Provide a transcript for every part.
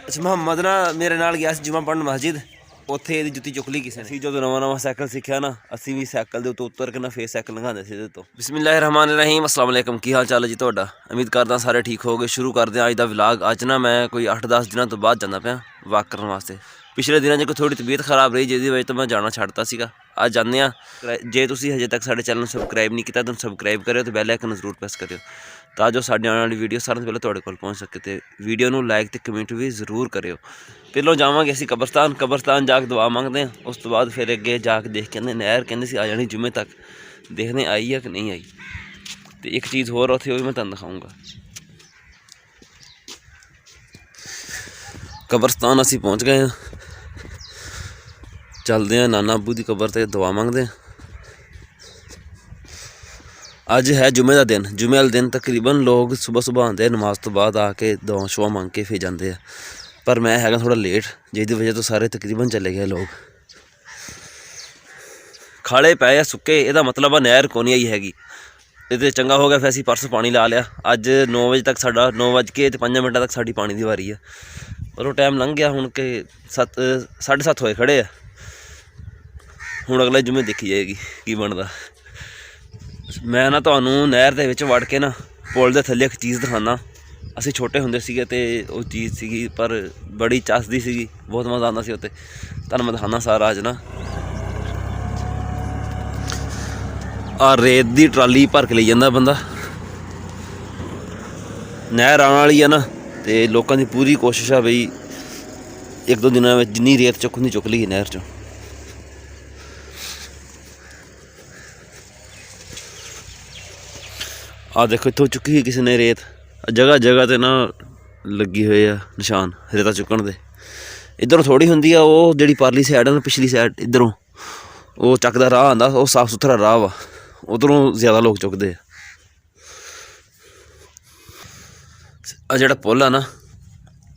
अच्छा मुहम्मद ना मेरे नाल गया जुम्मा पढ़न मस्जिद, ਉੱਥੇ ਇਹਦੀ ਜੁੱਤੀ ਚੁੱਕ ਲਈ ਕਿਸੇ ਨੇ। ਅਸੀਂ ਜਦੋਂ ਨਵਾਂ ਸਾਈਕਲ ਸਿੱਖਿਆ ਨਾ, ਅਸੀਂ ਵੀ ਸਾਈਕਲ ਦੇ ਉੱਤੇ ਉਤਰ ਕੇ ਨਾ ਫੇਰ ਸਾਈਕਲ ਲੰਘਾਉਂਦੇ ਸੀ ਇਹਦੇ ਤੋਂ। ਬਿਸਮਿਲ੍ਲਾਹਿਰ ਰਹਿਮਾਨਿਰ ਰਹੀਮ, अस्सलाम वालेकुम। ਕੀ ਹਾਲ ਚਾਲ ਹੈ ਜੀ ਤੁਹਾਡਾ? ਉਮੀਦ ਕਰਦਾ ਸਾਰੇ ਠੀਕ ਹੋਗੇ। ਸ਼ੁਰੂ ਕਰਦੇ ਹਾਂ ਅੱਜ ਦਾ ਵਲੌਗ। ਅੱਜ ਨਾ ਮੈਂ ਕੋਈ 8-10 ਦਿਨਾਂ ਤੋਂ ਬਾਅਦ ਜਾਂਦਾ ਪਿਆ ਵਾਕ ਕਰਨ ਵਾਸਤੇ। ਪਿਛਲੇ ਦਿਨਾਂ 'ਚ ਕੋਈ ਥੋੜ੍ਹੀ ਤਬੀਅਤ ਖਰਾਬ ਰਹੀ, ਜਿਹਦੀ ਵਜ੍ਹਾ ਤੋਂ ਮੈਂ ਜਾਣਾ ਛੱਡਤਾ ਸੀਗਾ। ਅੱਜ ਜਾਂਦੇ ਹਾਂ। ਜੇ ਤੁਸੀਂ ਹਜੇ ਤੱਕ ਸਾਡੇ ਚੈਨਲ ਨੂੰ ਸਬਸਕ੍ਰਾਈਬ ਨਹੀਂ ਕੀਤਾ ਤਾਂ ਸਬਸਕ੍ਰਾਈਬ ਕਰਿਓ ਅਤੇ ਬੈਲ ਆਈਕਨ ਨੂੰ ਜ਼ਰੂਰ ਪ੍ਰੈਸ ਕਰਿਓ, ਤਾਂ ਜੋ ਸਾਡੇ ਆਉਣ ਵਾਲੀ ਵੀਡੀਓ ਸਾਰਿਆਂ ਤੋਂ ਪਹਿਲਾਂ ਤੁਹਾਡੇ ਕੋਲ ਪਹੁੰਚ ਸਕੇ। ਅਤੇ ਵੀਡੀਓ ਨੂੰ ਲਾਈਕ ਅਤੇ ਕਮੈਂਟ ਵੀ ਜ਼ਰੂਰ ਕਰਿਓ। ਪਹਿਲੋਂ ਜਾਵਾਂਗੇ ਅਸੀਂ ਕਬਰਸਤਾਨ ਜਾ ਕੇ ਦੁਆ ਮੰਗਦੇ ਹਾਂ। ਉਸ ਤੋਂ ਬਾਅਦ ਫਿਰ ਅੱਗੇ ਜਾ ਕੇ ਦੇਖ ਕੇ ਆਉਂਦੇ ਨਹਿਰ, ਕਹਿੰਦੇ ਸੀ ਆ ਜਾਣੀ ਜੁਮੇ ਤੱਕ, ਦੇਖਦੇ ਆਈ ਹੈ ਕਿ ਨਹੀਂ ਆਈ। ਅਤੇ ਇੱਕ ਚੀਜ਼ ਹੋਰ ਉੱਥੇ ਉਹ ਵੀ ਮੈਂ ਤੁਹਾਨੂੰ ਦਿਖਾਊਂਗਾ। ਕਬਰਸਤਾਨ ਅਸੀਂ ਪਹੁੰਚ ਗਏ ਹਾਂ। ਚੱਲਦੇ ਹਾਂ ਨਾਨਾ ਅੱਬੂ ਦੀ ਕਬਰ 'ਤੇ ਦੁਆ ਮੰਗਦੇ ਹਾਂ। ਅੱਜ ਹੈ ਜੁਮੇ ਦਾ ਦਿਨ। ਜੁਮੇ ਵਾਲੇ ਦਿਨ ਤਕਰੀਬਨ ਲੋਕ ਸੁਬਾਹ ਆਉਂਦੇ ਨਮਾਜ਼ ਤੋਂ ਬਾਅਦ ਆ ਕੇ ਦੁਆ ਸ਼ੁਆ ਮੰਗ ਕੇ ਫਿਰ ਜਾਂਦੇ ਆ, ਪਰ ਮੈਂ ਹੈਗਾ ਥੋੜ੍ਹਾ ਲੇਟ, ਜਿਹਦੀ ਵਜ੍ਹਾ ਤੋਂ ਸਾਰੇ ਤਕਰੀਬਨ ਚਲੇ ਗਏ ਲੋਕ। ਖਾਲੇ ਪਏ ਆ ਸੁੱਕੇ, ਇਹਦਾ ਮਤਲਬ ਆ ਨਹਿਰ ਕੋ ਨਹੀਂ ਆਈ ਹੈਗੀ। ਇਹਦੇ ਚੰਗਾ ਹੋ ਗਿਆ ਫਿਰ ਅਸੀਂ ਪਰਸੋਂ ਪਾਣੀ ਲਾ ਲਿਆ। ਅੱਜ 9 ਵਜੇ ਤੱਕ ਸਾਡਾ 9:05 ਤੱਕ ਸਾਡੀ ਪਾਣੀ ਦੀ ਵਾਰੀ ਆ, ਪਰ ਉਹ ਟਾਈਮ ਲੰਘ ਗਿਆ। ਹੁਣ ਕਿ 7:30 ਹੋਏ ਖੜ੍ਹੇ ਆ। ਹੁਣ ਅਗਲੇ ਜੁਮੇ ਦੇਖੀ ਜਾਏਗੀ ਕੀ ਬਣਦਾ। ਮੈਂ ਨਾ ਤੁਹਾਨੂੰ ਨਹਿਰ ਦੇ ਵਿੱਚ ਵੜ ਕੇ ਨਾ ਪੁਲ ਦੇ ਥੱਲੇ ਇੱਕ ਚੀਜ਼ ਦਿਖਾਉਂਦਾ। ਅਸੀਂ ਛੋਟੇ ਹੁੰਦੇ ਸੀਗੇ ਅਤੇ ਉਹ ਚੀਜ਼ ਸੀਗੀ, ਪਰ ਬੜੀ ਚੱਸਦੀ ਸੀਗੀ, ਬਹੁਤ ਮਜ਼ਾ ਆਉਂਦਾ ਸੀ ਉੱਤੇ। ਤੁਹਾਨੂੰ ਮੈਂ ਦਿਖਾਉਂਦਾ ਸਾਰਾ। ਅੱਜ ਨਾ ਆਹ ਰੇਤ ਦੀ ਟਰਾਲੀ ਭਰ ਕੇ ਲਈ ਜਾਂਦਾ ਬੰਦਾ। ਨਹਿਰ ਆਉਣ ਵਾਲੀ ਆ ਨਾ, ਅਤੇ ਲੋਕਾਂ ਦੀ ਪੂਰੀ ਕੋਸ਼ਿਸ਼ ਆ ਬਈ 1-2 ਦਿਨਾਂ ਵਿੱਚ ਜਿੰਨੀ ਰੇਤ ਚੁੱਕਣ ਦੀ ਚੁੱਕ ਲਈ ਨਹਿਰ 'ਚੋਂ। ਆਹ ਦੇਖੋ ਇੱਥੋਂ ਚੁੱਕੀ ਸੀ ਕਿਸੇ ਨੇ ਰੇਤ। ਜਗ੍ਹਾ ਜਗ੍ਹਾ 'ਤੇ ਨਾ ਲੱਗੀ ਹੋਏ ਆ ਨਿਸ਼ਾਨ ਰੇਤਾ ਚੁੱਕਣ ਦੇ। ਇੱਧਰੋਂ ਥੋੜ੍ਹੀ ਹੁੰਦੀ ਆ, ਉਹ ਜਿਹੜੀ ਪਰਲੀ ਸਾਈਡ ਆ ਨਾ, ਪਿਛਲੀ ਸਾਈਡ ਇੱਧਰੋਂ ਉਹ ਚੱਕਦਾ ਰਾਹ ਆਉਂਦਾ, ਉਹ ਸਾਫ ਸੁਥਰਾ ਰਾਹ ਵਾ, ਉੱਧਰੋਂ ਜ਼ਿਆਦਾ ਲੋਕ ਚੁੱਕਦੇ ਆ। ਆਹ ਜਿਹੜਾ ਪੁੱਲ ਆ ਨਾ,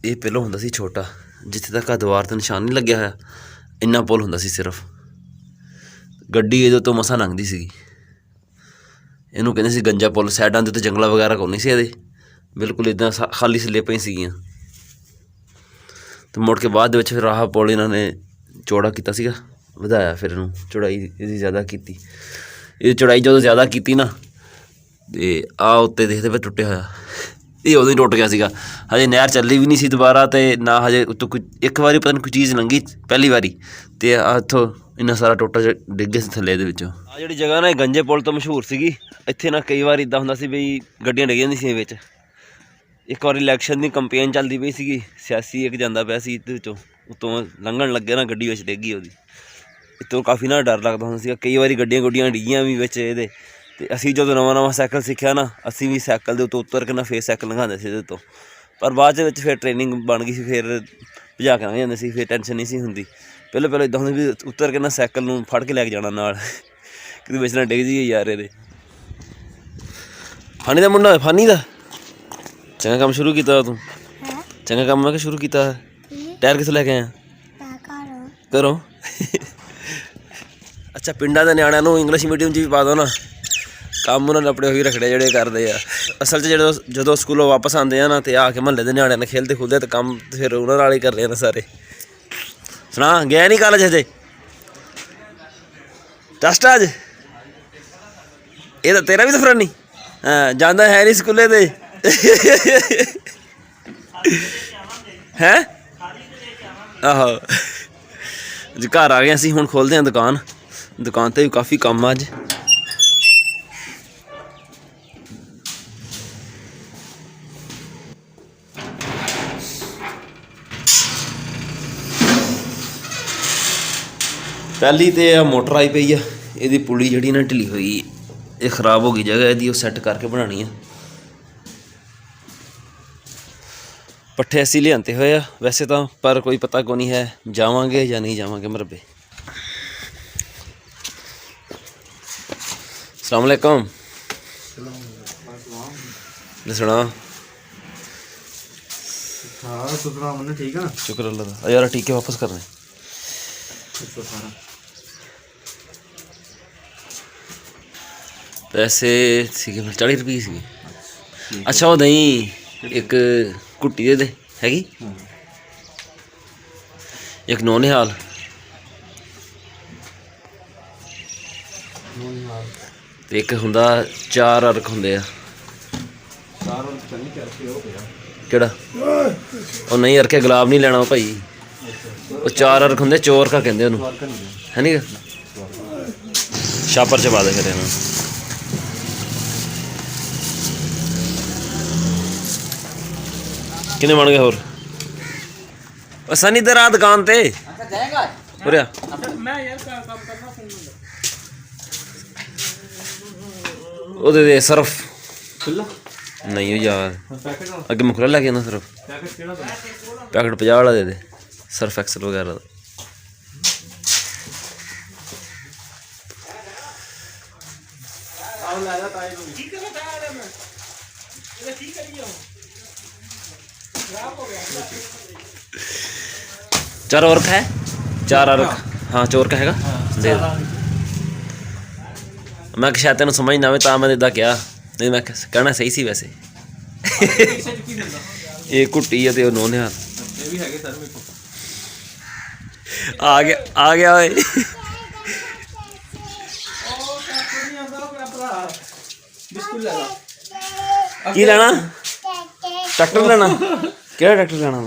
ਇਹ ਪਹਿਲਾਂ ਹੁੰਦਾ ਸੀ ਛੋਟਾ, ਜਿੱਥੇ ਤੱਕ ਆ ਦੀਵਾਰ 'ਤੇ ਨਿਸ਼ਾਨ ਨਹੀਂ ਲੱਗਿਆ ਹੋਇਆ, ਇੰਨਾ ਪੁੱਲ ਹੁੰਦਾ ਸੀ ਸਿਰਫ। ਗੱਡੀ ਇਹਦੇ ਤੋਂ ਮਸਾਂ ਲੰਘਦੀ ਸੀਗੀ। ਇਹਨੂੰ ਕਹਿੰਦੇ ਸੀ ਗੰਜਾ ਪੁੱਲ। ਸਾਈਡਾਂ ਦੇ ਉੱਤੇ ਜੰਗਲਾਂ ਵਗੈਰਾ ਕੋਈ ਨਹੀਂ ਸੀ ਇਹਦੇ, ਬਿਲਕੁਲ ਇੱਦਾਂ ਖਾਲੀ ਸਲੇਪਾਂ ਹੀ ਸੀਗੀਆਂ। ਅਤੇ ਮੁੜ ਕੇ ਬਾਅਦ ਦੇ ਵਿੱਚ ਫਿਰ ਆਹ ਪੁੱਲ ਇਹਨਾਂ ਨੇ ਚੌੜਾ ਕੀਤਾ ਸੀਗਾ, ਵਧਾਇਆ ਫਿਰ ਇਹਨੂੰ, ਚੌੜਾਈ ਇਹਦੀ ਜ਼ਿਆਦਾ ਕੀਤੀ। ਇਹ ਚੌੜਾਈ ਜਦੋਂ ਜ਼ਿਆਦਾ ਕੀਤੀ ਨਾ, ਅਤੇ ਆਹ ਉੱਤੇ ਦੇਖਦੇ ਪਏ ਟੁੱਟਿਆ ਹੋਇਆ, ਇਹ ਉਦੋਂ ਹੀ ਟੁੱਟ ਗਿਆ ਸੀਗਾ। ਹਜੇ ਨਹਿਰ ਚੱਲੀ ਵੀ ਨਹੀਂ ਸੀ ਦੁਬਾਰਾ, ਅਤੇ ਨਾ ਹਜੇ ਉੱਤੋਂ ਕੋਈ ਇੱਕ ਵਾਰੀ ਪਤਾ ਨਹੀਂ ਕੋਈ ਚੀਜ਼ ਲੰਘੀ ਪਹਿਲੀ ਵਾਰੀ, ਅਤੇ ਆਹ ਇੱਥੋਂ ਇੰਨਾ ਸਾਰਾ ਟੋਟਾ ਡਿੱਗ ਗਿਆ ਸੀ ਥੱਲੇ ਇਹਦੇ ਵਿੱਚੋਂ। ਆਹ ਜਿਹੜੀ ਜਗ੍ਹਾ ਨਾ ਇਹ ਗੰਜੇ ਪੁੱਲ ਤੋਂ ਮਸ਼ਹੂਰ ਸੀਗੀ। ਇੱਥੇ ਨਾ ਕਈ ਵਾਰ ਇੱਦਾਂ ਹੁੰਦਾ ਸੀ ਬਈ ਗੱਡੀਆਂ ਡਿੱਗ ਜਾਂਦੀਆਂ ਸੀ ਵਿੱਚ। ਇੱਕ ਵਾਰੀ ਇਲੈਕਸ਼ਨ ਦੀ ਕੰਪੇਨ ਚੱਲਦੀ ਪਈ ਸੀਗੀ, ਸਿਆਸੀ ਇੱਕ ਜਾਂਦਾ ਪਿਆ ਸੀ ਇਹਦੇ ਵਿੱਚੋਂ, ਉੱਤੋਂ ਲੰਘਣ ਲੱਗੇ ਨਾ ਗੱਡੀ ਵਿੱਚ ਡਿੱਗ ਗਈ ਉਹਦੀ। ਇੱਥੋਂ ਕਾਫੀ ਨਾ ਡਰ ਲੱਗਦਾ ਹੁੰਦਾ ਸੀਗਾ। ਕਈ ਵਾਰੀ ਗੱਡੀਆਂ ਗੁੱਡੀਆਂ ਡਿੱਗੀਆਂ ਵੀ ਵਿੱਚ ਇਹਦੇ। ਅਤੇ ਅਸੀਂ ਜਦੋਂ ਨਵਾਂ ਸਾਈਕਲ ਸਿੱਖਿਆ ਨਾ, ਅਸੀਂ ਵੀ ਸਾਈਕਲ ਦੇ ਉੱਤੇ ਉਤਰ ਕੇ ਨਾ ਫੇਰ ਸਾਈਕਲ ਲੰਘਾਉਂਦੇ ਸੀ ਇਹਦੇ ਤੋਂ। ਪਰ ਬਾਅਦ ਵਿੱਚ ਫਿਰ ਟ੍ਰੇਨਿੰਗ ਬਣ ਗਈ ਸੀ, ਫਿਰ ਭਜਾ ਕੇ ਲੰਘ ਜਾਂਦੇ ਸੀ, ਫਿਰ ਟੈਨਸ਼ਨ ਨਹੀਂ ਸੀ ਹੁੰਦੀ। ਪਹਿਲਾਂ ਇੱਦਾਂ ਹੁੰਦਾ ਵੀ ਉਤਰ ਕੇ ਨਾ ਸਾਈਕਲ ਨੂੰ ਫੜ ਕੇ ਲੈ ਕੇ ਜਾਣਾ ਨਾਲ, ਕਿਤੇ ਵਿੱਚ ਨਾ ਡਿੱਗ ਜਾਈਏ ਯਾਰ ਇਹਦੇ। ਫਾਨੀ ਦਾ ਮੁੰਡਾ, ਫਾਨੀ ਦਾ ਚੰਗਾ ਕੰਮ ਸ਼ੁਰੂ ਕੀਤਾ ਤੂੰ। ਚੰਗਾ ਕੰਮ ਮੈਂ ਕਿਹਾ ਸ਼ੁਰੂ ਕੀਤਾ। ਟਾਇਰ ਕਿੱਥੋਂ ਲੈ ਕੇ ਆਇਆ? ਘਰੋਂ। ਅੱਛਾ, ਪਿੰਡਾਂ ਦੇ ਨਿਆਣਿਆਂ ਨੂੰ ਇੰਗਲਿਸ਼ ਮੀਡੀਅਮ 'ਚ ਵੀ ਪਾ ਦਿਓ ਨਾ, ਕੰਮ ਉਹਨਾਂ ਨੇ ਆਪਣੇ ਉਹੀ ਰੱਖੜੇ ਜਿਹੜੇ ਕਰਦੇ ਆ। ਅਸਲ 'ਚ ਜਦੋਂ ਸਕੂਲੋਂ ਵਾਪਸ ਆਉਂਦੇ ਆ ਨਾ, ਅਤੇ ਆ ਕੇ ਮੁਹੱਲੇ ਦੇ ਨਿਆਣਿਆਂ ਨਾਲ ਖੇਲਦੇ ਖੁੱਲਦੇ, ਅਤੇ ਕੰਮ ਫਿਰ ਉਹਨਾਂ ਨਾਲ ਹੀ ਕਰਦੇ ਨੇ ਸਾਰੇ। ਸੁਣਾ, ਗਿਆ ਨਹੀਂ ਕਾਲਜ ਹਜੇ? ਟੈਸਟ ਅੱਜ? ਇਹ ਤਾਂ ਤੇਰਾ ਵੀ ਤਾਂ ਫਰਨੀ ਹਾਂ, ਜਾਂਦਾ ਹੈ ਨਹੀਂ ਸਕੂਲੇ 'ਤੇ ਹੈਂ? ਆਹੋ ਜੀ, ਘਰ ਆ ਗਏ ਅਸੀਂ। ਹੁਣ ਖੋਲ੍ਹਦੇ ਹਾਂ ਦੁਕਾਨ 'ਤੇ ਵੀ ਕਾਫੀ ਕੰਮ ਆ ਅੱਜ। ਪਹਿਲੀ ਤਾਂ ਆ ਮੋਟਰ ਆਈ ਪਈ ਆ, ਇਹਦੀ ਪੁਲੀ ਜਿਹੜੀ ਨਾ ਢਿੱਲੀ ਹੋਈ, ਇਹ ਖ਼ਰਾਬ ਹੋ ਗਈ ਜਗ੍ਹਾ ਇਹਦੀ, ਉਹ ਸੈੱਟ ਕਰਕੇ ਬਣਾਉਣੀ ਆ। ਪੱਠੇ ਅਸੀਂ ਲਿਆਂਦੇ ਹੋਏ ਆ ਵੈਸੇ ਤਾਂ, ਪਰ ਕੋਈ ਪਤਾ ਕੋ ਨਹੀਂ ਹੈ ਜਾਵਾਂਗੇ ਜਾਂ ਨਹੀਂ ਜਾਵਾਂਗੇ ਮਰਬੇ। अस्सलाम वालेकुम। सुना ठीक है, शुक्र अल्लाह का। यार ठीक है, वापस करने पैसे 40 रुपये सी। अच्छा वो दही एक घुट्टी दे हैगी ਇੱਕ ਨੌਨਿਹਾਲ ਤੇ ਇੱਕ ਹੁੰਦਾ 4 ਅਰਕ ਹੁੰਦੇ ਆ। 4 ਪਤਾ ਨਹੀਂ ਕਿੱਥੇ ਹੋ ਗਿਆ। ਕਿਹੜਾ ਉਹ ਨਹੀਂ ਅਰਕੇ ਗੁਲਾਬ ਨਹੀਂ ਲੈਣਾ ਉਹ ਭਾਈ, ਉਹ 4 ਅਰਕ ਹੁੰਦੇ, ਚੋਰ ਕਾ ਕਹਿੰਦੇ ਉਹਨੂੰ, ਹੈ ਨੀ ਗਾ? ਛਾਪਰ ਚ ਪਾ ਦੇ ਫਿਰ ਇਹਨਾਂ ਨੂੰ। ਕਿੰਨੇ ਬਣ ਗਏ ਹੋਰ? ਉਹ ਸਨੀ ਇੱਧਰ ਆ ਦੁਕਾਨ ਤੇ ਉਰਿਆ। ਉਹਦੇ ਦੇ ਸਰਫ ਖੁੱਲਾ ਨਹੀਂ ਉਹ ਯਾਰ, ਪੈਕੇਟ ਨਾਲ ਅੱਗੇ ਮੁਖਲਾ ਲੈ ਕੇ ਆਉਂਦਾ ਸਰਫ। ਪੈਕੇਟ ਕਿਹੜਾ ਦਾ? ਪੈਕਟ 50 ਵਾਲਾ ਦੇ ਦੇ, ਸਰਫ ਐਕਸਲ ਵਗੈਰਾ ਦਾ। ਆਹ ਲੈ ਜਾ ਤਾਏ ਨੂੰ। ਕੀ ਕਰਦਾ ਤਾਇਆ ਮੈਂ? ਇਹਦਾ ਕੀ ਕਰੀਏ? ਖਰਾਬ ਹੋ ਗਿਆ। 4 ਔਰਕ ਹੈ, 4 ਔਰਕ। हाँ चोर का हैगा दे दो। मैं शायद तेन समझ ना आवे ता मैं इदा क्या, नहीं मैं कहना सही सी वैसे। ये कुट्टी है ते नौ निहाल आ गया ओए। की लेना? ट्रैक्टर लेना? केड़ा ट्रैक्टर लेना?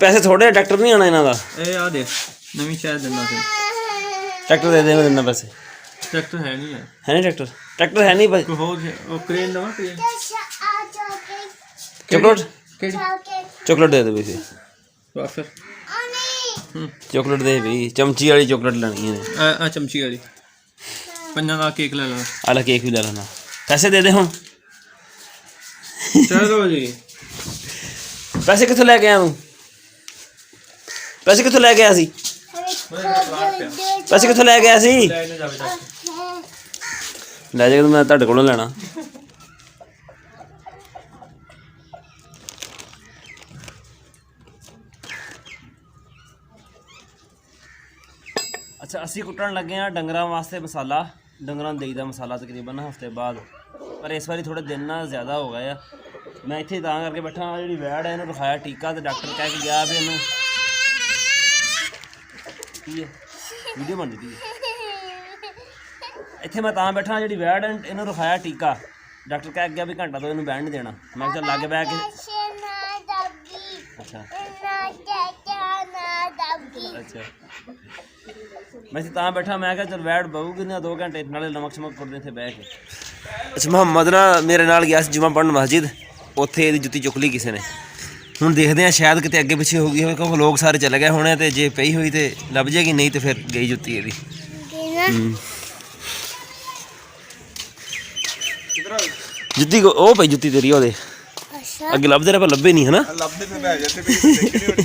पैसे थोड़े, ट्रैक्टर नहीं आना इन्हां दा। ए आ दे नवीं शायद दिंदा सी। ट्रैक्टर दे दे, मैं दिंदा पैसे। ट्रैक्टर है नहीं है। है नहीं ट्रैक्टर? ट्रैक्टर है नहीं भाई। कोई होर ओ क्रेन दवा क्रेन। चॉकलेट केड़ी? चॉकलेट दे दे भाई। वाफर चॉकलेट दे भाई, चमची वाली चॉकलेट लेनी है। आ चमची वाली। पंजा दा केक ले लो। आला केक भी ले लेना। पैसे दे दे हुण। चलो जी। पैसे कित्थों लेके आया तू? पैसे कित्थों लेके आया सी? पैसे कित्थों लेके आया सी? ले जाके मैं तुहाडे कोलों लेना। अच्छा असीं कुट्टण लगे हाँ डंगरां वास्ते मसाला। डंगरां देई दा मसाला तकरीबन हफ्ते बाद, पर इस बारी थोड़े दिन ना ज़्यादा हो गए आ। मैं इत्थे तां करके बैठा हाँ, जी वैड़ है इन्हूं रखाया टीका, तो डॉक्टर कह के गया भी इन्हूं की है वीडियो बन दी। इत्थे मैं तां बैठा जी वैड़ है इन्हूं रखाया टीका, डॉक्टर कह गया भी घंटा तो इन्हूं बहन नहीं देना। मैं चल लागे बह के अच्छा अच्छा मैं तां बैठा, मैं क्या चल वैड़ बहूगी ना 2 घंटे नाले नमक शमक पुटदे इत्थे बह के। अच्छा मुहम्मद ना मेरे नाल गया जुमा पढ़न मस्जिद, ਉੱਥੇ ਇਹਦੀ ਜੁੱਤੀ ਚੁੱਕ ਲਈ ਕਿਸੇ ਨੇ। ਹੁਣ ਦੇਖਦੇ ਆ ਸ਼ਾਇਦ ਕਿਤੇ ਅੱਗੇ ਪਿੱਛੇ ਹੋ ਗਈ ਹੋਵੇ, ਕਿਉਂਕਿ ਲੋਕ ਸਾਰੇ ਚਲੇ ਗਏ ਹੋਣੇ, ਤੇ ਜੇ ਪਈ ਹੋਈ ਤੇ ਲੱਭ ਜਾਏਗੀ, ਨਹੀਂ ਤੇ ਫਿਰ ਗਈ ਜੁੱਤੀ ਇਹਦੀ। ਜੁੱਤੀ ਉਹ ਪਈ ਜੁੱਤੀ ਤੇਰੀ ਉਹਦੇ ਅੱਗੇ ਲੱਭਦੇ ਰਹੇ ਪਰ ਲੱਭੇ ਨਹੀਂ, ਹਨਾ? ਲੱਭਦੇ ਤੇ ਬਹਿ ਜਾਂਦੇ ਵੀ ਦੇਖੀ ਨਹੀਂ ਹੋਣੀ।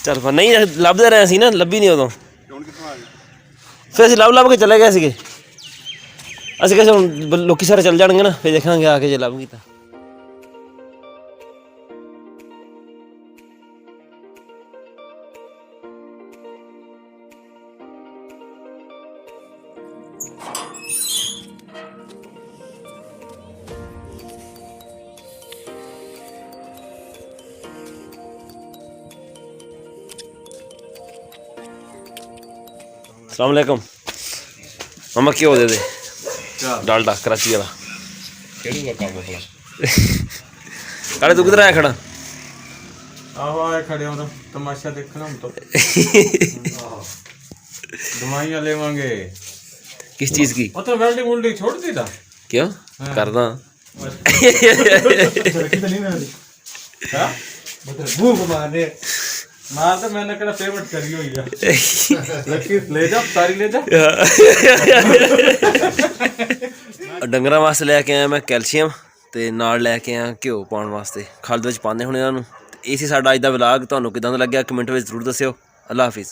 ਚੱਲ ਫਿਰ ਨਹੀਂ ਲੱਭਦੇ ਰਹੇ ਸੀ ਨਾ, ਲੱਭੀ ਨਹੀਂ ਉਦੋਂ। ਹੁਣ ਕਿੱਥੋਂ ਆ ਗਏ? ਫਿਰ ਅਸੀਂ ਲੱਭ ਕੇ ਚਲੇ ਗਏ ਸੀਗੇ। ਅਸੀਂ ਕਹਿੰਦੇ ਹੁਣ ਲੋਕੀ ਸਾਰੇ ਚੱਲ ਜਾਣਗੇ ਨਾ, ਫਿਰ ਦੇਖਾਂਗੇ ਆ ਕੇ ਜੇ ਲੱਭ ਗਈ ਤਾਂ। अस्सलामुअलैकुम मामा घ्यो दे दे डालडा कराची वाला। काले तू किधर आया खड़ा? ਆਹੋ ਆਏ ਖੜੇ ਹਾਂ ਤਮਾਸ਼ਾ ਦੇਖਣਾ ਹਮ तो दवाइयाँ लेवांगे। किस चीज की? वो तो वेल्डिंग वुल्डिंग छोड़ दी था क्यों करदा? मार तो मैंने कहा पेमेंट करी हुई है। ले जा सारी ले जा। ਡੰਗਰਾਂ ਵਾਸਤੇ ਲੈ ਕੇ ਆਇਆ ਮੈਂ ਕੈਲਸ਼ੀਅਮ, ਤੇ ਨਾਲ ਲੈ ਕੇ ਆਇਆ ਘਿਓ ਪਾਉਣ ਵਾਸਤੇ, ਖਲਦ ਵਿੱਚ ਪਾਉਂਦੇ ਹੁਣ ਇਹਨਾਂ ਨੂੰ। ਇਹ ਸੀ ਸਾਡਾ ਅੱਜ ਦਾ ਵਲੌਗ। ਤੁਹਾਨੂੰ ਕਿੱਦਾਂ ਦਾ ਲੱਗਿਆ ਕਮੈਂਟ ਵਿੱਚ ਜ਼ਰੂਰ ਦੱਸਿਓ। ਅੱਲਾ ਹਾਫਿਜ਼।